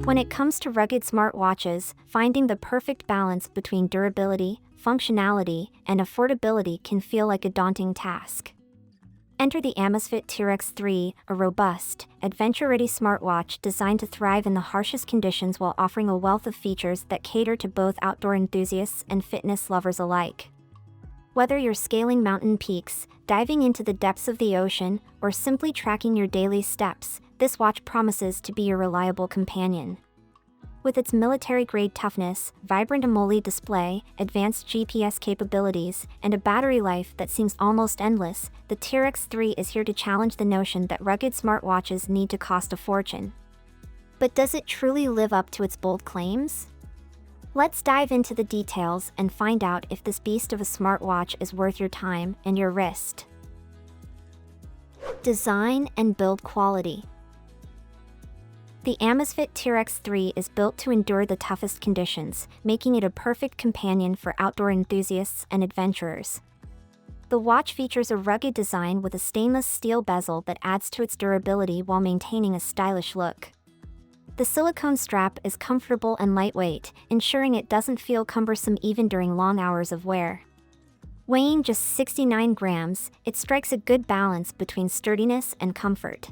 When it comes to rugged smartwatches, finding the perfect balance between durability, functionality, and affordability can feel like a daunting task. Enter the Amazfit T-Rex 3, a robust, adventure-ready smartwatch designed to thrive in the harshest conditions while offering a wealth of features that cater to both outdoor enthusiasts and fitness lovers alike. Whether you're scaling mountain peaks, diving into the depths of the ocean, or simply tracking your daily steps, this watch promises to be your reliable companion. With its military-grade toughness, vibrant AMOLED display, advanced GPS capabilities, and a battery life that seems almost endless, the T-Rex 3 is here to challenge the notion that rugged smartwatches need to cost a fortune. But does it truly live up to its bold claims? Let's dive into the details and find out if this beast of a smartwatch is worth your time and your wrist. Design and build quality. The Amazfit T-Rex 3 is built to endure the toughest conditions, making it a perfect companion for outdoor enthusiasts and adventurers. The watch features a rugged design with a stainless steel bezel that adds to its durability while maintaining a stylish look. The silicone strap is comfortable and lightweight, ensuring it doesn't feel cumbersome even during long hours of wear. Weighing just 69 grams, it strikes a good balance between sturdiness and comfort.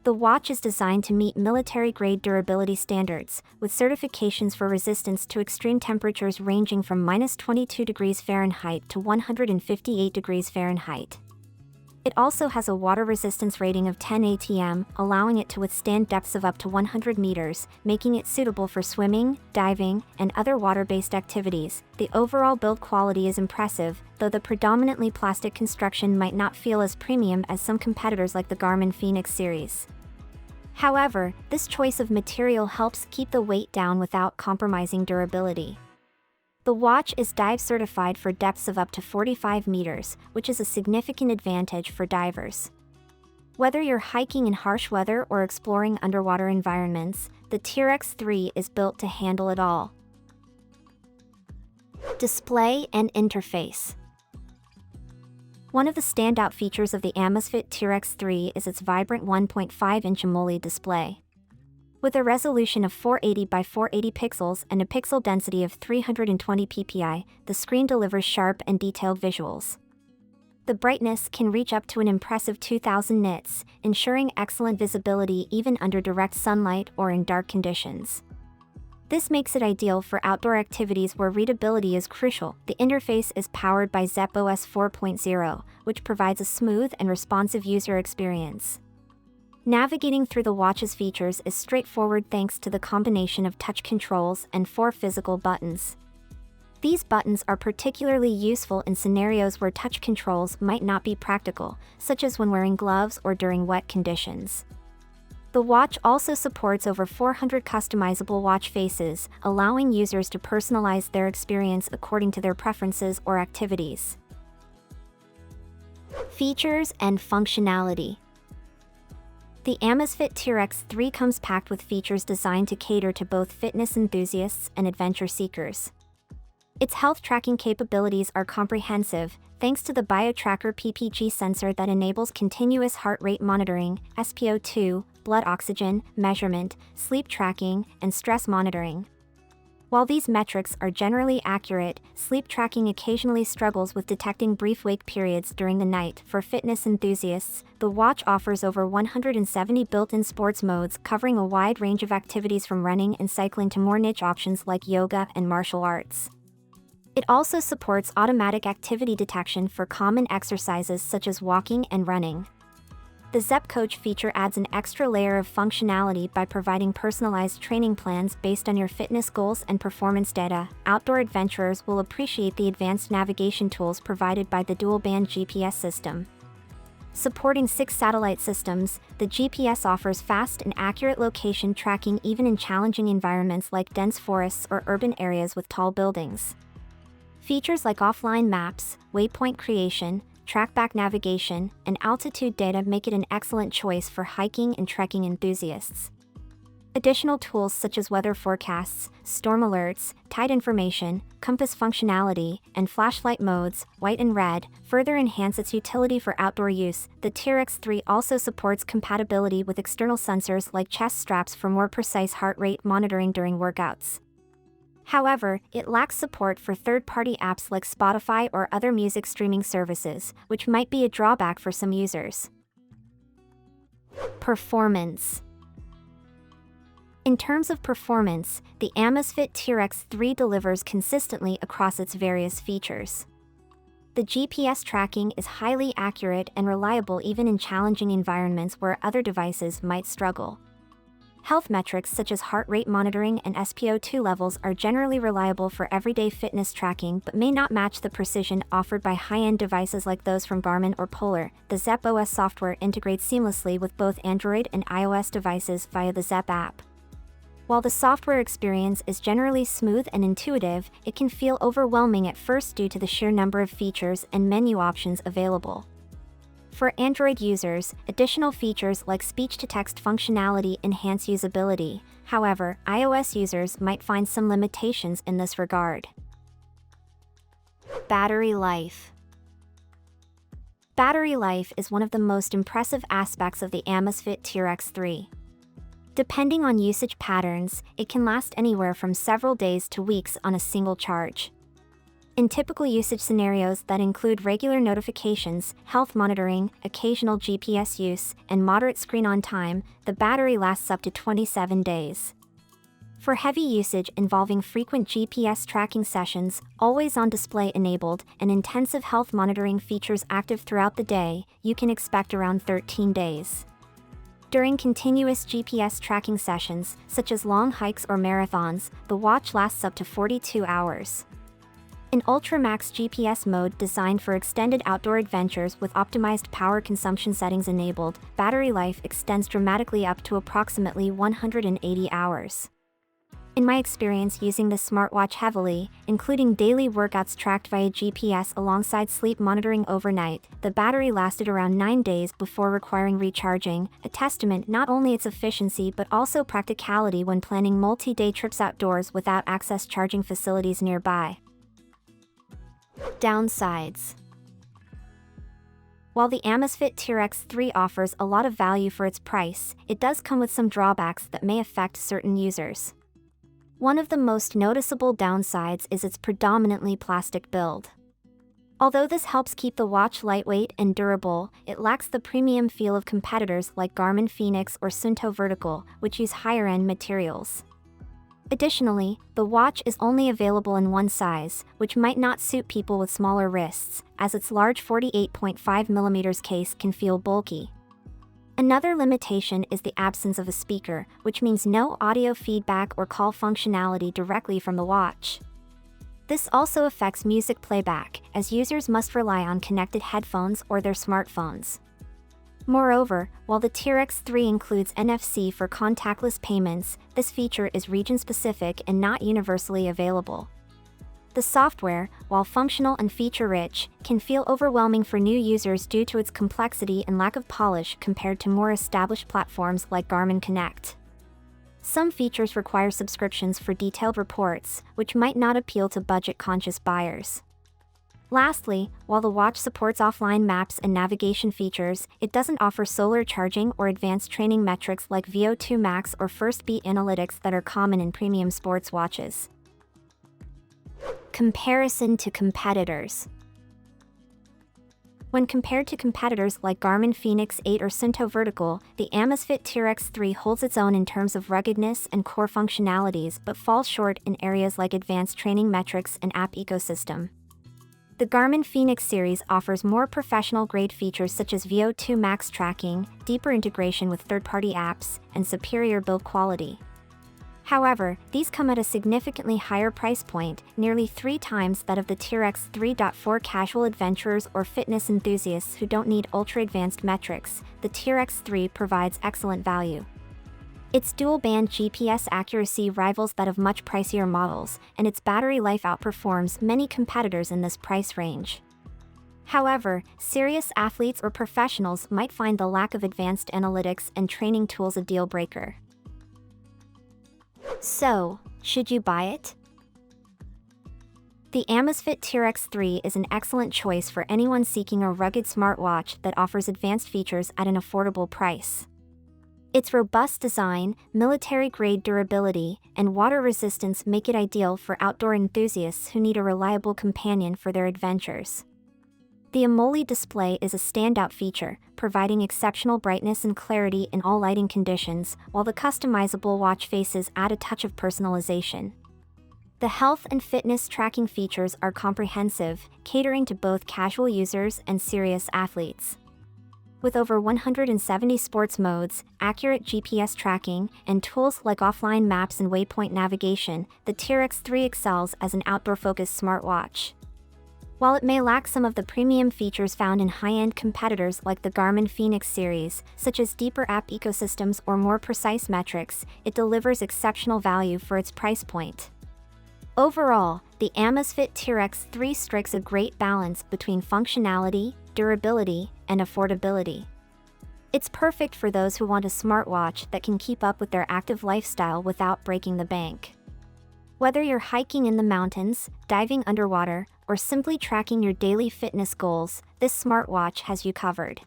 The watch is designed to meet military-grade durability standards, with certifications for resistance to extreme temperatures ranging from -22 degrees Fahrenheit to 158 degrees Fahrenheit. It also has a water resistance rating of 10 atm, allowing it to withstand depths of up to 100 meters, making it suitable for swimming, diving, and other water-based activities. The overall build quality is impressive, though the predominantly plastic construction might not feel as premium as some competitors like the Garmin Fenix series. However, this choice of material helps keep the weight down without compromising durability. The watch is dive certified for depths of up to 45 meters, which is a significant advantage for divers. Whether you're hiking in harsh weather or exploring underwater environments, the T-Rex 3 is built to handle it all. Display and interface. One of the standout features of the Amazfit T-Rex 3 is its vibrant 1.5-inch AMOLED display. With a resolution of 480 by 480 pixels and a pixel density of 320 ppi, the screen delivers sharp and detailed visuals. The brightness can reach up to an impressive 2000 nits, ensuring excellent visibility even under direct sunlight or in dark conditions. This makes it ideal for outdoor activities where readability is crucial. The interface is powered by Zepp OS 4.0, which provides a smooth and responsive user experience. Navigating through the watch's features is straightforward thanks to the combination of touch controls and 4 physical buttons. These buttons are particularly useful in scenarios where touch controls might not be practical, such as when wearing gloves or during wet conditions. The watch also supports over 400 customizable watch faces, allowing users to personalize their experience according to their preferences or activities. Features and functionality. The Amazfit T-Rex 3 comes packed with features designed to cater to both fitness enthusiasts and adventure seekers. Its health tracking capabilities are comprehensive, thanks to the BioTracker PPG sensor that enables continuous heart rate monitoring, SpO2, blood oxygen measurement, sleep tracking, and stress monitoring. While these metrics are generally accurate, sleep tracking occasionally struggles with detecting brief wake periods during the night. For fitness enthusiasts, the watch offers over 170 built-in sports modes covering a wide range of activities from running and cycling to more niche options like yoga and martial arts. It also supports automatic activity detection for common exercises such as walking and running. The Zepp Coach feature adds an extra layer of functionality by providing personalized training plans based on your fitness goals and performance data. Outdoor adventurers will appreciate the advanced navigation tools provided by the dual-band GPS system. Supporting 6 satellite systems, the GPS offers fast and accurate location tracking even in challenging environments like dense forests or urban areas with tall buildings. Features like offline maps, waypoint creation, trackback navigation, and altitude data make it an excellent choice for hiking and trekking enthusiasts. Additional tools such as weather forecasts, storm alerts, tide information, compass functionality, and flashlight modes, white and red, further enhance its utility for outdoor use. The T-Rex 3 also supports compatibility with external sensors like chest straps for more precise heart rate monitoring during workouts. However, it lacks support for third-party apps like Spotify or other music streaming services, which might be a drawback for some users. Performance. In terms of performance, the Amazfit T-Rex 3 delivers consistently across its various features. The GPS tracking is highly accurate and reliable even in challenging environments where other devices might struggle. Health metrics such as heart rate monitoring and SpO2 levels are generally reliable for everyday fitness tracking but may not match the precision offered by high-end devices like those from Garmin or Polar. The Zepp OS software integrates seamlessly with both Android and iOS devices via the Zepp app. While the software experience is generally smooth and intuitive, it can feel overwhelming at first due to the sheer number of features and menu options available. For Android users, additional features like speech-to-text functionality enhance usability. However, iOS users might find some limitations in this regard. Battery life. Battery life is one of the most impressive aspects of the Amazfit T-Rex 3. Depending on usage patterns, it can last anywhere from several days to weeks on a single charge. In typical usage scenarios that include regular notifications, health monitoring, occasional GPS use, and moderate screen-on time, the battery lasts up to 27 days. For heavy usage involving frequent GPS tracking sessions, always-on display enabled, and intensive health monitoring features active throughout the day, you can expect around 13 days. During continuous GPS tracking sessions, such as long hikes or marathons, the watch lasts up to 42 hours. In Ultra Max GPS mode designed for extended outdoor adventures with optimized power consumption settings enabled, battery life extends dramatically up to approximately 180 hours. In my experience using this smartwatch heavily, including daily workouts tracked via GPS alongside sleep monitoring overnight, the battery lasted around 9 days before requiring recharging, a testament not only its efficiency but also practicality when planning multi-day trips outdoors without access charging facilities nearby. Downsides. While the Amazfit T-Rex 3 offers a lot of value for its price, it does come with some drawbacks that may affect certain users. One of the most noticeable downsides is its predominantly plastic build. Although this helps keep the watch lightweight and durable, it lacks the premium feel of competitors like Garmin Fenix or Suunto Vertical, which use higher-end materials. Additionally, the watch is only available in one size, which might not suit people with smaller wrists, as its large 48.5mm case can feel bulky. Another limitation is the absence of a speaker, which means no audio feedback or call functionality directly from the watch. This also affects music playback, as users must rely on connected headphones or their smartphones. Moreover, while the T-Rex 3 includes NFC for contactless payments, this feature is region-specific and not universally available. The software, while functional and feature-rich, can feel overwhelming for new users due to its complexity and lack of polish compared to more established platforms like Garmin Connect. Some features require subscriptions for detailed reports, which might not appeal to budget-conscious buyers. Lastly, while the watch supports offline maps and navigation features, it doesn't offer solar charging or advanced training metrics like VO2 max or first beat analytics that are common in premium sports watches. Comparison to competitors. When compared to competitors like Garmin Fenix 8 or Suunto Vertical, the Amazfit T-Rex 3 holds its own in terms of ruggedness and core functionalities but falls short in areas like advanced training metrics and app ecosystem. The Garmin Fenix series offers more professional-grade features such as VO2 max tracking, deeper integration with third-party apps, and superior build quality. However, these come at a significantly higher price point, nearly 3 times that of the T-Rex 3. For casual adventurers or fitness enthusiasts who don't need ultra-advanced metrics, the T-Rex 3 provides excellent value. Its dual-band GPS accuracy rivals that of much pricier models, and its battery life outperforms many competitors in this price range. However, serious athletes or professionals might find the lack of advanced analytics and training tools a deal-breaker. So, should you buy it? The Amazfit T-Rex 3 is an excellent choice for anyone seeking a rugged smartwatch that offers advanced features at an affordable price. Its robust design, military-grade durability, and water resistance make it ideal for outdoor enthusiasts who need a reliable companion for their adventures. The AMOLED display is a standout feature, providing exceptional brightness and clarity in all lighting conditions, while the customizable watch faces add a touch of personalization. The health and fitness tracking features are comprehensive, catering to both casual users and serious athletes. With over 170 sports modes, accurate GPS tracking, and tools like offline maps and waypoint navigation, the T-Rex 3 excels as an outdoor-focused smartwatch. While it may lack some of the premium features found in high-end competitors like the Garmin Fenix series, such as deeper app ecosystems or more precise metrics, it delivers exceptional value for its price point. Overall, the Amazfit T-Rex 3 strikes a great balance between functionality, durability, and affordability. It's perfect for those who want a smartwatch that can keep up with their active lifestyle without breaking the bank. Whether you're hiking in the mountains, diving underwater, or simply tracking your daily fitness goals, this smartwatch has you covered.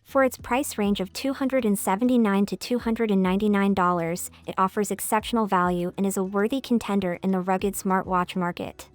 For its price range of $279 to $299, it offers exceptional value and is a worthy contender in the rugged smartwatch market.